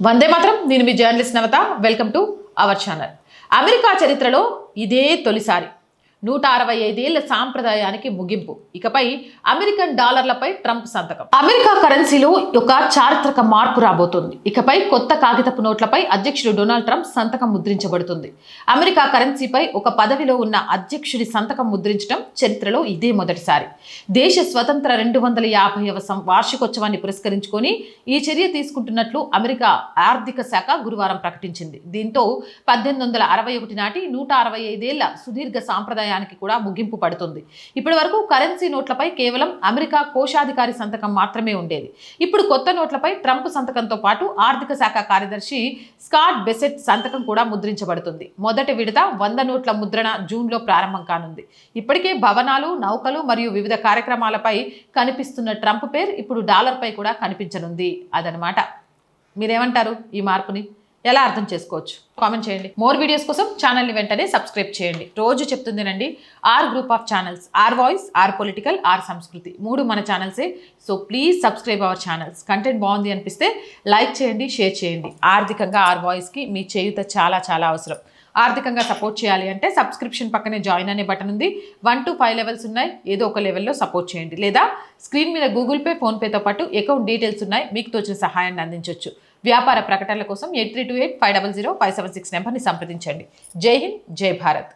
వందే మాత్రం. నేను మీ journalist Navata. Welcome to our channel. America చరిత్రలో ఇదే తొలిసారి 165 ఏళ్ల సాంప్రదాయానికి ముగింపు. ఇకపై అమెరికన్ డాలర్లపై ట్రంప్ సంతకం. అమెరికా కరెన్సీలో ఒక చారిత్రక మార్పు రాబోతోంది. ఇకపై కొత్త కాగితపు నోట్లపై అధ్యక్షుడు డొనాల్డ్ ట్రంప్ సంతకం ముద్రించబడుతుంది. అమెరికా కరెన్సీపై ఒక పదవిలో ఉన్న అధ్యక్షుడి సంతకం ముద్రించడం చరిత్రలో ఇదే మొదటిసారి. దేశ స్వతంత్ర 250వ వార్షికోత్సవాన్ని పురస్కరించుకొని ఈ చర్య తీసుకుంటున్నట్లు అమెరికా ఆర్థిక శాఖ గురువారం ప్రకటించింది. దీంతో 1861 నాటి 165 ఏళ్ల సుదీర్ఘ సాంప్రదాయానికి కూడా ముగింపు పడుతుంది. ఇప్పటి వరకు కరెన్సీ నోట్లపై కేవలం అమెరికా కోశాధికారి సంతకం మాత్రమే ఉండేది. ఇప్పుడు కొత్త నోట్లపై ట్రంప్ సంతకంతో పాటు ఆర్థిక శాఖ కార్యదర్శి స్కాట్ బెసెట్ సంతకం కూడా ముద్రించబడుతుంది. మొదటి విడత 100 నోట్ల ముద్రణ జూన్లో ప్రారంభం కానుంది. ఇప్పటికే భవనాలు, నౌకలు మరియు వివిధ కార్యక్రమాలపై కనిపిస్తున్న ట్రంప్ పేరు ఇప్పుడు డాలర్పై కూడా కనిపించనుంది. అదనమాట. మీరేమంటారు? ఈ మార్పుని ఎలా అర్థం చేసుకోవచ్చు? కామెంట్ చేయండి. మోర్ వీడియోస్ కోసం ఛానల్ని వెంటనే సబ్స్క్రైబ్ చేయండి. రోజు చెప్తుందేనండి, R group of channels, R voice, R political, R Sanskriti, 3 మన ఛానల్సే. So please subscribe our channels. Content బాగుంది అనిపిస్తే లైక్ చేయండి, షేర్ చేయండి. ఆర్థికంగా ఆర్ వాయిస్కి మీ చేయూత చాలా చాలా అవసరం. ఆర్థికంగా సపోర్ట్ చేయాలి అంటే సబ్స్క్రిప్షన్ పక్కనే జాయిన్ అనే బటన్ ఉంది. 1 to 5 లెవెల్స్ ఉన్నాయి. ఏదో ఒక లెవెల్లో సపోర్ట్ చేయండి. లేదా స్క్రీన్ మీద గూగుల్ పే, ఫోన్పేతో పాటు అకౌంట్ డీటెయిల్స్ ఉన్నాయి. మీకు తోచిన సహాయాన్ని అందించవచ్చు. వ్యాపార ప్రకటనల కోసం 8328 500 576 నెంబర్ని సంప్రదించండి. జై హింద్, జై భారత్.